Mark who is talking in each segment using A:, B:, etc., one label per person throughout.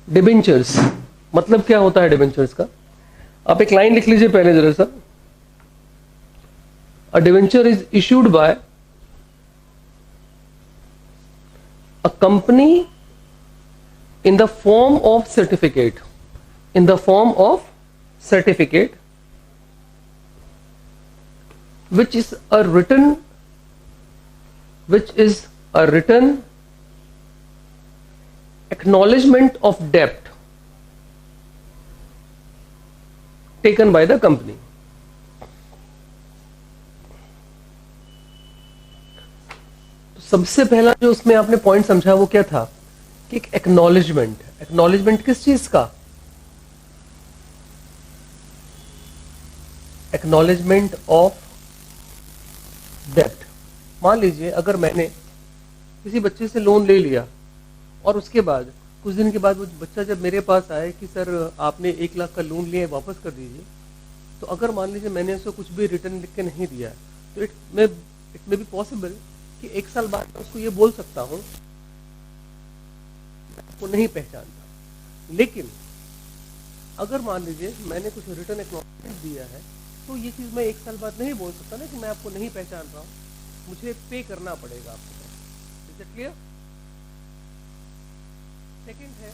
A: Debentures मतलब क्या होता है डिबेंचर्स का? आप एक लाइन लिख लीजिए पहले जरा सा। अ debenture is issued by a company in the form of certificate, in the form of certificate which is a written acknowledgement of debt taken by the company. तो सबसे पहला जो उसमें आपने पॉइंट समझा वो क्या था कि एक एक्नॉलेजमेंट किस चीज का? एक्नॉलेजमेंट ऑफ डेब्ट। मान लीजिए अगर मैंने किसी बच्चे से लोन ले लिया और उसके बाद कुछ दिन के बाद वो बच्चा जब मेरे पास आए कि सर आपने 1 लाख का लोन लिया है वापस कर दीजिए, तो अगर मान लीजिए मैंने उसको कुछ भी रिटर्न लिख के नहीं दिया तो इट मे बी पॉसिबल कि 1 साल बाद मैं उसको ये बोल सकता हूं को नहीं पहचानता। लेकिन अगर मान लीजिए मैंने कुछ रिटर्न एक्नॉलेजमेंट दिया है तो ये चीज मैं 1 साल बाद नहीं बोल सकता ना कि मैं आपको नहीं पहचान रहा हूं, मुझे पे करना पड़ेगा आपको। Is it clear? सेकंड है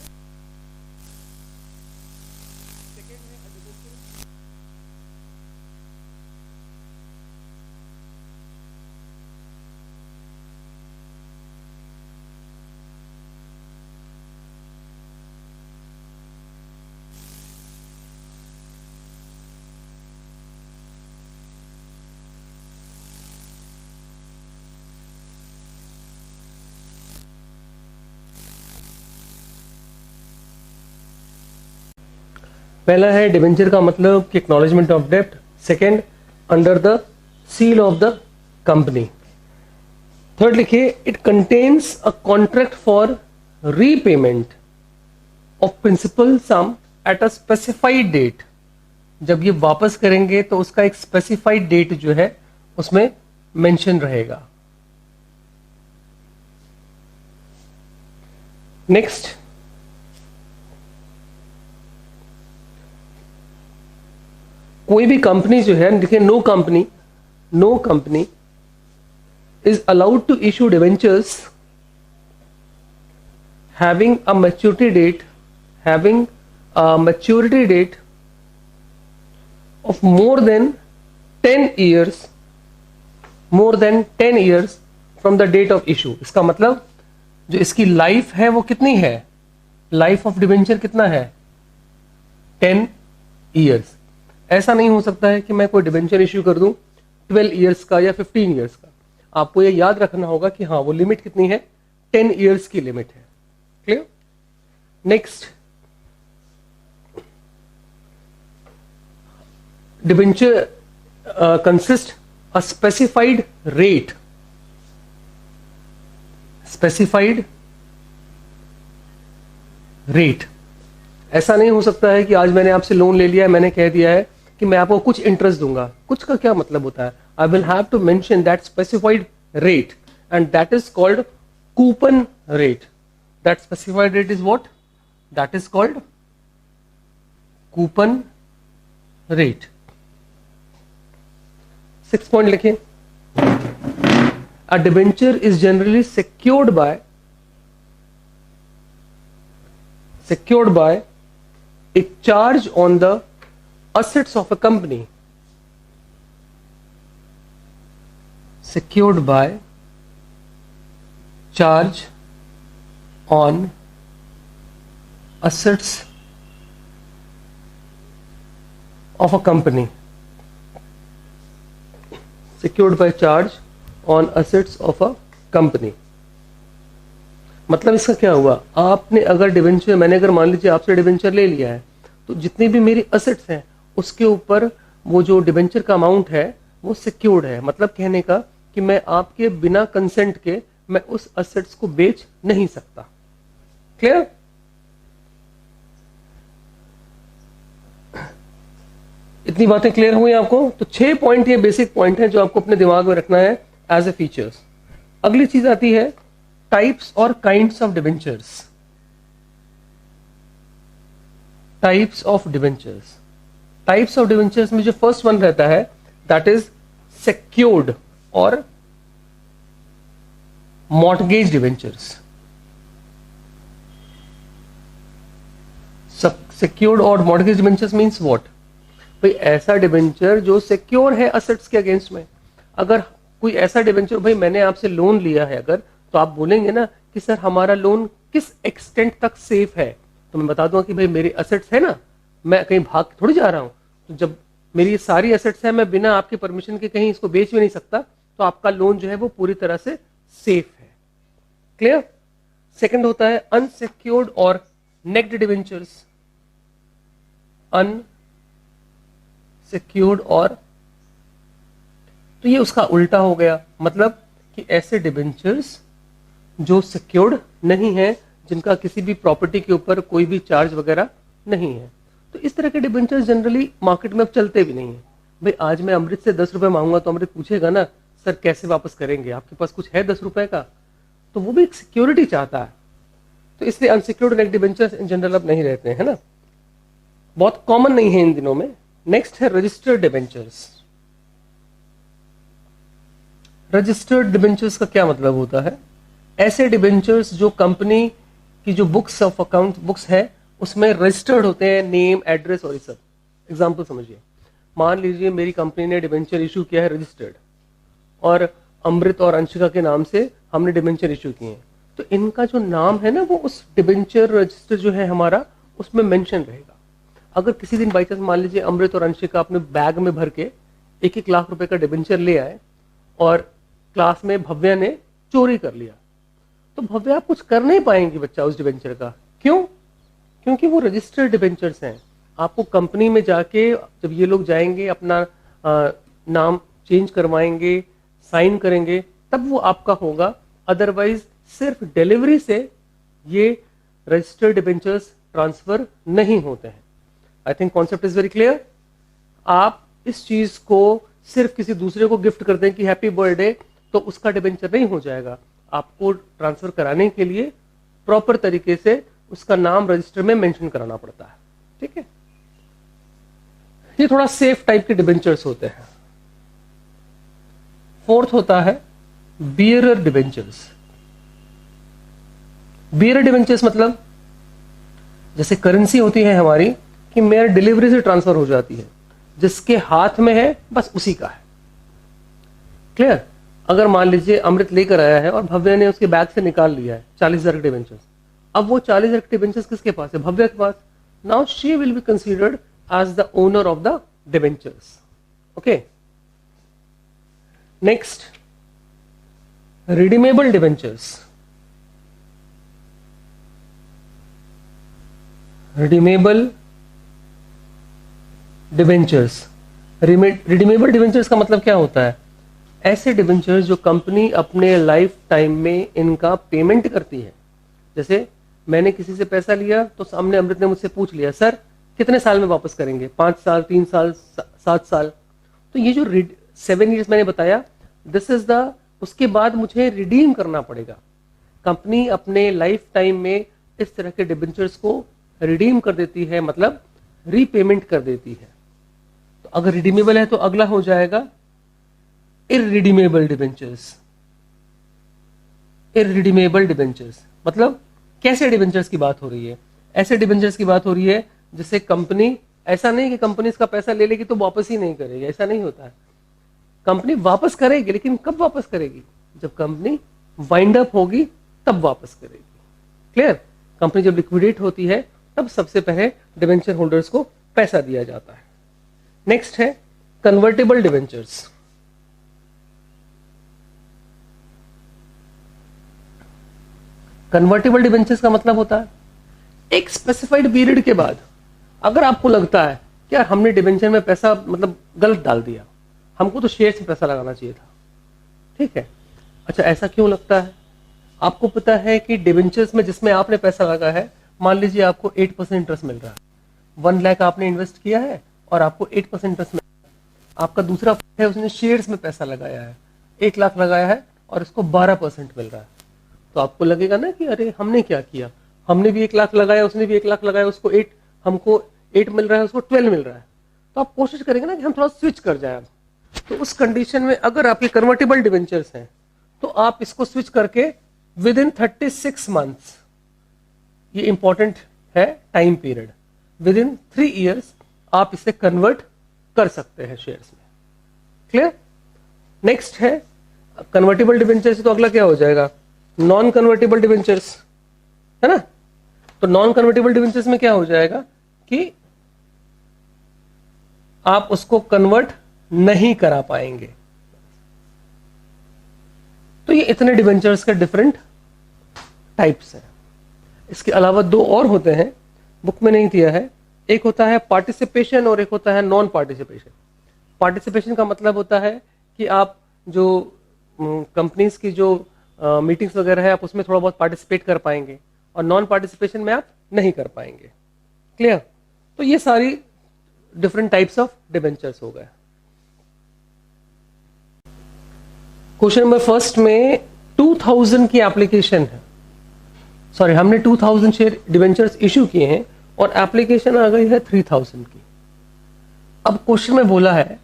A: पहला है डिबेंचर का मतलब कि एक्नॉलेजमेंट ऑफ डेब्ट। Second, under the seal of the company. Third लिखिए, it contains a contract for repayment of principal sum at a specified date. जब ये वापस करेंगे तो उसका एक स्पेसिफाइड डेट जो है उसमें मेंशन रहेगा। नेक्स्ट, कोई भी कंपनी जो है, देखिए no company is allowed to issue debentures having a maturity date of more than 10 years from the date of issue। इसका मतलब जो इसकी लाइफ है वो कितनी है? लाइफ ऑफ डिवेंचर कितना है? 10 years। ऐसा नहीं हो सकता है कि मैं कोई डिवेंचर इश्यू कर दूं 12 years का या 15 years का। आपको ये याद रखना होगा कि हाँ वो लिमिट कितनी है? 10 years की लिमिट है। Clear? Next, debenture consist a specified rate. ऐसा नहीं हो सकता है कि आज मैंने आपसे लोन ले लिया है, मैंने कह दिया है कि मैं आपको कुछ इंटरेस्ट दूंगा। कुछ का क्या मतलब होता है? I will have to mention that specified rate and that is called coupon rate. That specified rate is what? That is called coupon rate। 6 point लिखिए, a debenture is generally secured by a charge on the assets of a company। Secured by charge on assets of a company। Secured by charge on assets of a company। मतलब इसका क्या हुआ? आपने अगर debenture, मैंने अगर मान लीजिए आपसे डिवेंचर ले लिया है तो जितनी भी मेरी असेट्स हैं उसके ऊपर वो जो डिवेंचर का अमाउंट है वो सिक्योर्ड है। मतलब कहने का कि मैं आपके बिना कंसेंट के मैं उस असेट्स को बेच नहीं सकता। क्लियर? इतनी बातें क्लियर हुई आपको? तो 6 पॉइंट ये बेसिक पॉइंट है जो आपको अपने दिमाग में रखना है एज ए फीचर्स। अगली चीज आती है टाइप्स और kinds of debentures. Types of debentures. Types of debentures में जो फर्स्ट वन रहता है दैट इज सेक्योर्ड और मॉर्टगेज डिबेंचर्स। सेक्योर्ड और मॉर्टगेज डिबेंचर्स मींस व्हाट? भाई ऐसा डिबेंचर जो सिक्योर है असेट्स के अगेंस्ट में। अगर कोई ऐसा डिबेंचर, भाई मैंने आपसे लोन लिया है अगर, तो आप बोलेंगे ना कि सर हमारा लोन किस एक्सटेंट तक सेफ है, तो मैं बता दूंगा कि भाई मेरे असेट्स है ना, मैं कहीं भाग थोड़ी जा रहा हूं, तो जब मेरी सारी असेट्स है मैं बिना आपके परमिशन के कहीं इसको बेच भी नहीं सकता, तो आपका लोन जो है वो पूरी तरह से सेफ है। क्लियर? सेकंड होता है अनसिक्योर्ड और नेक्ड डिबेंचर्स। अनसिक्योर्ड और, तो ये उसका उल्टा हो गया, मतलब कि ऐसे डिबेंचर्स जो सिक्योर्ड नहीं है, जिनका किसी भी प्रॉपर्टी के ऊपर कोई भी चार्ज वगैरह नहीं है। तो इस तरह के डिबेंचर्स जनरली मार्केट में अब चलते भी नहीं है। भाई आज मैं अमृत से 10 रुपए मांगूंगा तो अमृत पूछेगा ना सर कैसे वापस करेंगे, आपके पास कुछ है 10 रुपए का, तो वो भी एक सिक्योरिटी चाहता है। तो इसलिए unsecured naked debentures in general अब नहीं रहते हैं ना, बहुत कॉमन नहीं है इन दिनों में। नेक्स्ट है रजिस्टर्ड डिबेंचर्स। रजिस्टर्ड डिबेंचर्स का क्या मतलब होता है? ऐसे डिबेंचर्स जो कंपनी की जो बुक्स ऑफ अकाउंट बुक्स है उसमें रजिस्टर्ड होते हैं, नेम, एड्रेस और ये सब। एग्जाम्पल समझिए, मान लीजिए मेरी कंपनी ने डिबेंचर इशू किया है रजिस्टर्ड, और अमृत और अंशिका के नाम से हमने डिबेंचर इशू किए हैं, तो इनका जो नाम है ना वो उस डिबेंचर रजिस्टर जो है हमारा उसमें मेंशन रहेगा। अगर किसी दिन बाई चांस मान लीजिए अमृत और अंशिका अपने बैग में भर के 1-1 लाख रुपए का डिबेंचर ले आए और क्लास में भव्या ने चोरी कर लिया, तो भव्या आप कुछ कर नहीं पाएंगी बच्चा उस डिबेंचर का। क्यों? क्योंकि वो रजिस्टर्ड डिबेंचर्स हैं। आपको कंपनी में जाके जब ये लोग जाएंगे अपना नाम चेंज करवाएंगे, साइन करेंगे, तब वो आपका होगा। अदरवाइज सिर्फ डिलीवरी से ये रजिस्टर्ड डिबेंचर्स ट्रांसफर नहीं होते हैं। I think concept is very clear. आप इस चीज को सिर्फ किसी दूसरे को गिफ्ट कर दें कि हैप्पी बर्थडे, तो उसका डिबेंचर नहीं हो जाएगा। आपको ट्रांसफर कराने के लिए प्रॉपर तरीके से उसका नाम रजिस्टर में मेंशन कराना पड़ता है। ठीक है, ये थोड़ा सेफ टाइप के डिबेंचर्स होते हैं। फोर्थ होता है बियरर डिबेंचर्स। बियरर डिबेंचर्स मतलब जैसे करेंसी होती है हमारी कि मेरे डिलीवरी से ट्रांसफर हो जाती है, जिसके हाथ में है बस उसी का है। क्लियर? अगर मान लीजिए अमृत लेकर आया है और भव्या ने उसके बैग से निकाल लिया है 40,000 के डिबेंचर्स, अब वो 40,000 के डिबेंचर्स किसके पास है? भव्या के पास। Now she will be considered as the owner of the debentures. Okay, next redeemable debentures. Redeemable debentures, redeemable debentures का मतलब क्या होता है? ऐसे डिबेंचर्स जो कंपनी अपने लाइफ टाइम में इनका पेमेंट करती है। जैसे मैंने किसी से पैसा लिया तो सामने अमृत ने मुझसे पूछ लिया सर कितने साल में वापस करेंगे, 5 साल, 3 साल, 7 साल, तो ये जो 7 years मैंने बताया, दिस इज द, उसके बाद मुझे रिडीम करना पड़ेगा। कंपनी अपने लाइफ टाइम में इस तरह के डिबेंचर्स को रिडीम कर देती है, मतलब रीपेमेंट कर देती है। तो अगर रिडीमेबल है तो अगला हो जाएगा इररिडीमेबल डिबेंचर्स। इररिडीमेबल डिबेंचर्स मतलब कैसे डिबेंचर्स की बात हो रही है? ऐसे डिबेंचर्स की बात हो रही है जिससे कंपनी, ऐसा नहीं कि कंपनी इसका पैसा ले लेगी तो वापस ही नहीं करेगी, ऐसा नहीं होता है। कंपनी वापस करेगी, लेकिन कब वापस करेगी? जब कंपनी वाइंड अप होगी तब वापस करेगी। क्लियर? कंपनी जब लिक्विडेट होती है तब सबसे पहले डिबेंचर होल्डर्स को पैसा दिया जाता है। नेक्स्ट है कन्वर्टेबल डिबेंचर्स। कन्वर्टेबल डिबेंचर्स का मतलब होता है एक स्पेसिफाइड पीरियड के बाद अगर आपको लगता है कि यार हमने डिबेंचर में पैसा मतलब गलत डाल दिया, हमको तो शेयर से पैसा लगाना चाहिए था, ठीक है, अच्छा ऐसा क्यों लगता है? आपको पता है कि डिबेंचर्स में जिसमें आपने पैसा लगा है, मान लीजिए आपको 8% इंटरेस्ट मिल रहा है, 1 लाख आपने इन्वेस्ट किया है और आपको 8% इंटरेस्ट मिल रहा है। आपका दूसरा है उसने शेयर्स में पैसा लगाया है, 1 लाख लगाया है और उसको 12% मिल रहा है, तो आपको लगेगा ना कि अरे हमने क्या किया, हमने भी 1 लाख लगाया, उसने भी 1 लाख लगाया, उसको हमको 8 मिल रहा है उसको 12 मिल रहा है, तो आप कोशिश करेंगे ना कि हम थोड़ा स्विच कर जाए। अब तो उस कंडीशन में अगर आपके कन्वर्टेबल डिवेंचर्स हैं तो आप इसको स्विच करके विद इन 36 मंथ्स, ये इंपॉर्टेंट है time period, with in 3 years आप इसे कन्वर्ट कर सकते हैं शेयर्स में। क्लियर? नेक्स्ट है कन्वर्टेबल डिवेंचर्स, तो अगला क्या हो जाएगा, नॉन कन्वर्टेबल डिवेंचर्स, है ना। तो नॉन कन्वर्टेबल डिवेंचर्स में क्या हो जाएगा कि आप उसको कन्वर्ट नहीं करा पाएंगे। तो ये इतने डिवेंचर्स के डिफरेंट टाइप्स हैं। इसके अलावा 2 और होते हैं, बुक में नहीं दिया है। एक होता है पार्टिसिपेशन और एक होता है नॉन पार्टिसिपेशन। पार्टिसिपेशन का मतलब होता है कि आप जो कंपनीज की जो मीटिंग्स वगैरह है आप उसमें थोड़ा बहुत पार्टिसिपेट कर पाएंगे, और नॉन पार्टिसिपेशन में आप नहीं कर पाएंगे। क्लियर? तो ये सारी डिफरेंट टाइप्स ऑफ डिवेंचर्स हो गए। क्वेश्चन नंबर फर्स्ट में 2000 की एप्लीकेशन है, सॉरी हमने 2000 शेयर डिवेंचर्स इशू किए हैं और एप्लीकेशन आ गई है 3000 की। अब क्वेश्चन में बोला है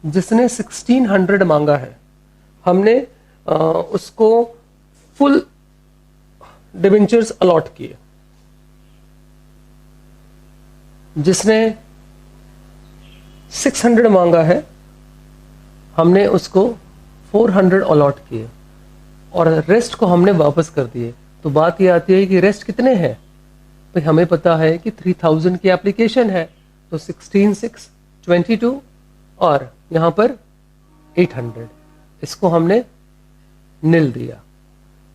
A: जिसने 1600 मांगा है, हमने उसको फुल डिवेंचर्स अलॉट किए। जिसने 600 मांगा है हमने उसको 400 अलॉट किए और रेस्ट को हमने वापस कर दिए। तो बात ये आती है कि रेस्ट कितने हैं, भाई हमें पता है कि 3000 की एप्लीकेशन है, तो 16 6 22 और यहां पर 800, इसको हमने निल दिया।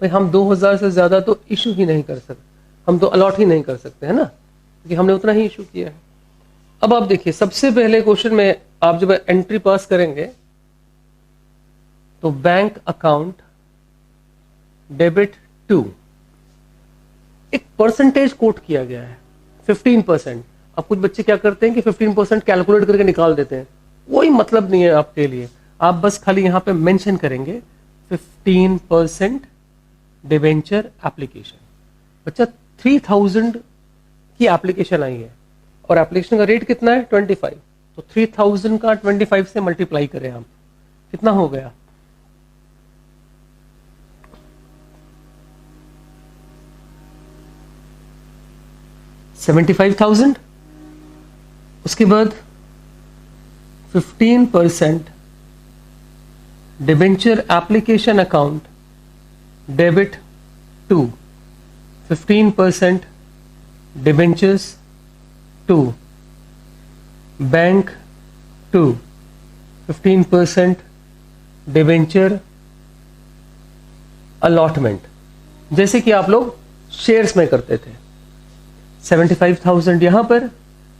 A: भाई हम 2000 से ज्यादा तो इशू ही नहीं कर सकते, हम तो अलॉट ही नहीं कर सकते, है ना, क्योंकि हमने उतना ही इशू किया है। अब आप देखिए सबसे पहले क्वेश्चन में आप जब एंट्री पास करेंगे तो बैंक अकाउंट डेबिट टू, एक परसेंटेज कोट किया गया है 15%। अब कुछ बच्चे क्या करते हैं कि 15% कैलकुलेट करके निकाल देते हैं, कोई मतलब नहीं है आपके लिए। आप बस खाली यहां पे मेंशन करेंगे 15% डिवेंचर एप्लीकेशन। बच्चा 3000 की एप्लीकेशन आई है और एप्लीकेशन का रेट कितना है 25, तो 3000 का 25 से मल्टीप्लाई करें हम, कितना हो गया 75,000। उसके बाद 15% debenture application account debit to 15% debentures to bank to 15% debenture allotment, जैसे कि आप लोग शेयर्स में करते थे। 75,000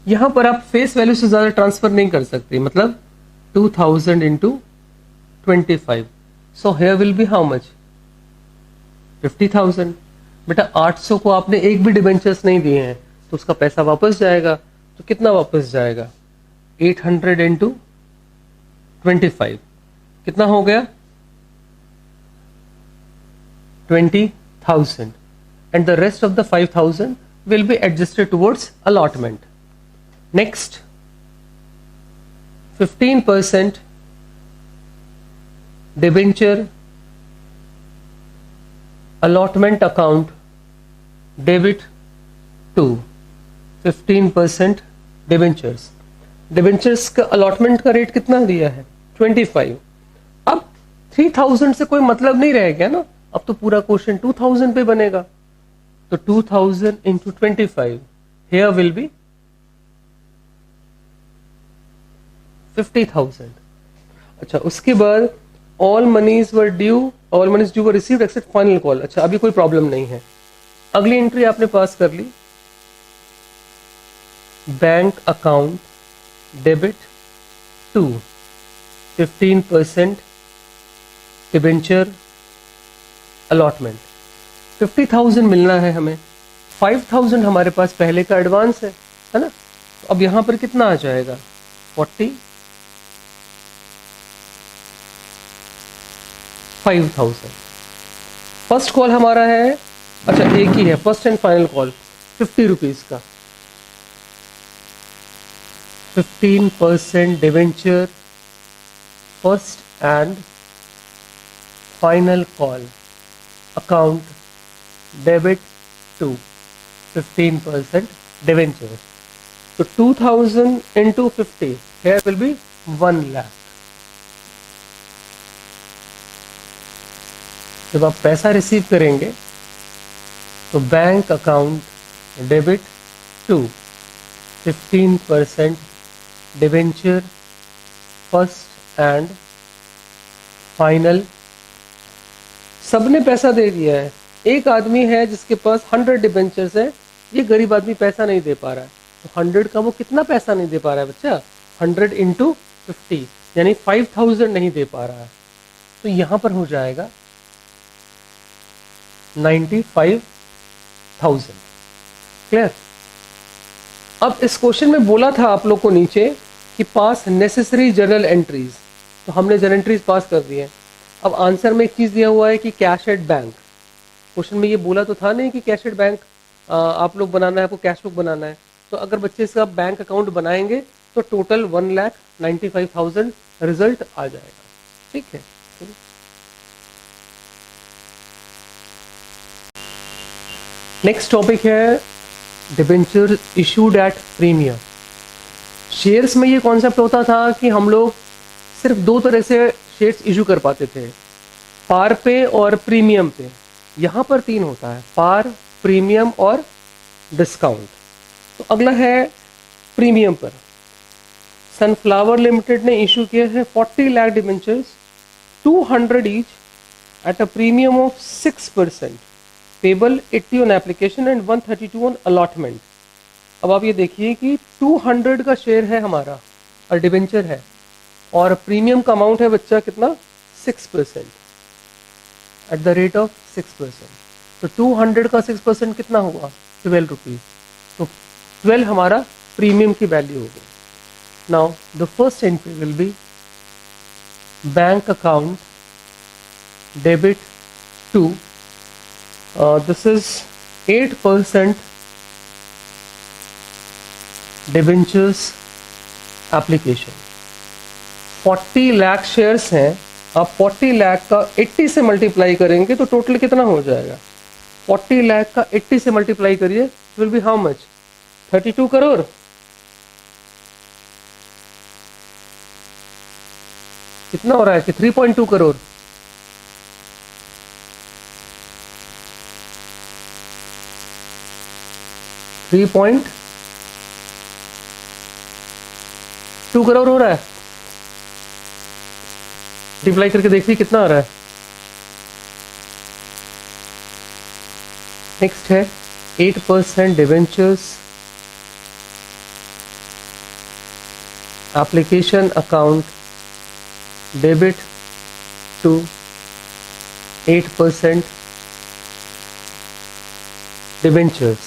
A: यहां पर आप फेस वैल्यू से ज्यादा ट्रांसफर नहीं कर सकते, मतलब 2000 into 25, so here will be how much 50,000। बेटा 800 को आपने एक भी डिबेंचर्स नहीं दिए हैं तो उसका पैसा वापस जाएगा, तो कितना वापस जाएगा 800 इंटू 25, कितना हो गया 20,000, and the rest of the 5,000 will be adjusted towards allotment. Next, 15% debenture allotment account debit to 15% debentures. Debentures का अलॉटमेंट का रेट कितना दिया है 25। अब 3000 से कोई मतलब नहीं रह गया ना, अब तो पूरा क्वेश्चन 2000 पे बनेगा, तो 2000 इंटू 25 हेयर विल बी 50,000। अच्छा, उसके बाद all monies were received except final call. अच्छा, अभी कोई प्रॉब्लम नहीं है। अगली एंट्री आपने पास कर ली, bank account debit to 15% debenture allotment. 50,000 मिलना है हमें, 5,000 हमारे पास पहले का एडवांस है ना, तो अब यहां पर कितना आ जाएगा 45,000। फर्स्ट कॉल हमारा है, अच्छा एक ही है, first and final call 50 rupees का, 15% debenture first and final call account debit to 15% debenture. So 2000 into 50, here will be 1 lakh. जब आप पैसा रिसीव करेंगे तो bank account debit to 15% debenture first and final. सबने पैसा दे दिया है. एक आदमी है जिसके पास 100 डिवेंचर्स है. ये गरीब आदमी पैसा नहीं दे पा रहा है. तो 100 का वो कितना पैसा नहीं दे पा रहा है बच्चा? 100 इंटू 50 यानी 5000 नहीं दे पा रहा है. तो यहां पर हो जाएगा 95,000. क्लियर? अब इस क्वेश्चन में बोला था आप लोग को नीचे कि पास नेसेसरी जर्नल एंट्रीज. तो हमने जर्नल एंट्रीज पास कर दी है. अब आंसर में एक चीज दिया हुआ है कि कैश एट बैंक. क्वेश्चन में ये बोला तो था नहीं कि कैश एट बैंक आप लोग बनाना है, आपको कैश बुक बनाना है. तो अगर बच्चे इसका बैंक अकाउंट बनाएंगे तो टोटल 1,95,000 रिजल्ट आ जाएगा. ठीक है. नेक्स्ट टॉपिक है debenture issued at premium. Shares में ये कॉन्सेप्ट होता था कि हम लोग सिर्फ दो तरह से शेयर्स इशू कर पाते थे, पार पे और प्रीमियम पे. यहाँ पर तीन होता है, पार, प्रीमियम और डिस्काउंट. तो अगला है प्रीमियम पर. सनफ्लावर लिमिटेड ने इशू किया है 40 lakh debentures, 200 each at a premium of 6%, payable 80 on application and 132 on allotment. अब आप ये देखिए कि 200 का शेयर है हमारा और डिबेंचर है, और प्रीमियम का अमाउंट है बच्चा कितना? 6% एट द रेट ऑफ 6%. तो 200 का 6% कितना हुआ? 12 रुपीज. तो 12 हमारा प्रीमियम की वैल्यू होगी. Now the first entry will be bank account debit to this is 8% debentures application. 40 lakh shares हैं. आप 40 लाख का 80 से मल्टीप्लाई करेंगे तो टोटल कितना हो जाएगा? 40 लाख का 80 से मल्टीप्लाई करिए, will be how much? 32 crore. कितना हो रहा है कि 3.2 करोड़. थ्री पॉइंट 2 करोड़ हो रहा है. मल्टीप्लाई करके देखिए कितना आ रहा है. नेक्स्ट है 8% debentures application account debit to 8% debentures.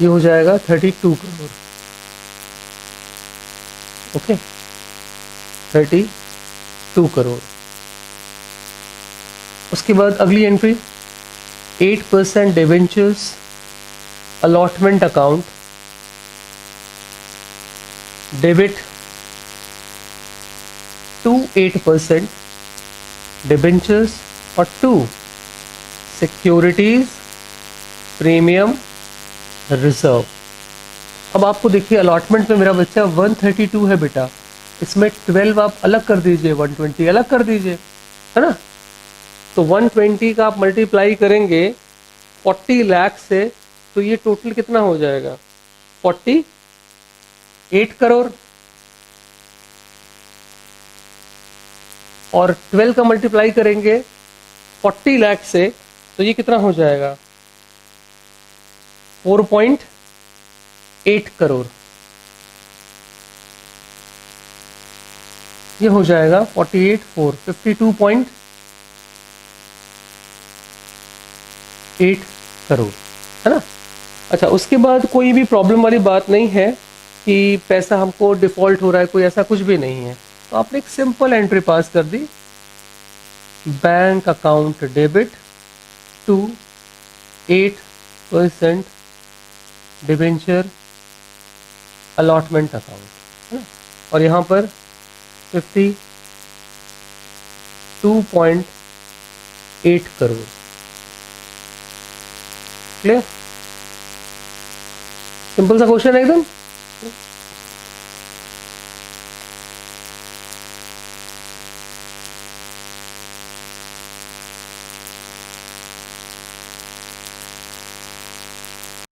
A: ये हो जाएगा 32 करोड़. ओके, 32 करोड़. उसके बाद अगली entry 8% debentures allotment account debit to 8% debentures और 2 सिक्योरिटीज प्रीमियम रिजर्व. अब आपको देखिए अलॉटमेंट में मेरा बच्चा 132 है बेटा, इसमें 12 आप अलग कर दीजिए, 120 अलग कर दीजिए, है ना. तो 120 का आप मल्टीप्लाई करेंगे 40 लाख से तो ये टोटल कितना हो जाएगा? 48 करोड़. और 12 का मल्टीप्लाई करेंगे 40 लाख से तो ये कितना हो जाएगा? 4.8 करोड़. ये हो जाएगा 48 4 52.8 करोड़, है ना. अच्छा, उसके बाद कोई भी प्रॉब्लम वाली बात नहीं है कि पैसा हमको डिफॉल्ट हो रहा है, कोई ऐसा कुछ भी नहीं है. तो आपने एक सिंपल एंट्री पास कर दी, bank account debit to 8% debenture allotment account. है ना, और यहाँ पर 52.8 करोड़। क्लियर? सिंपल सा क्वेश्चन है एकदम।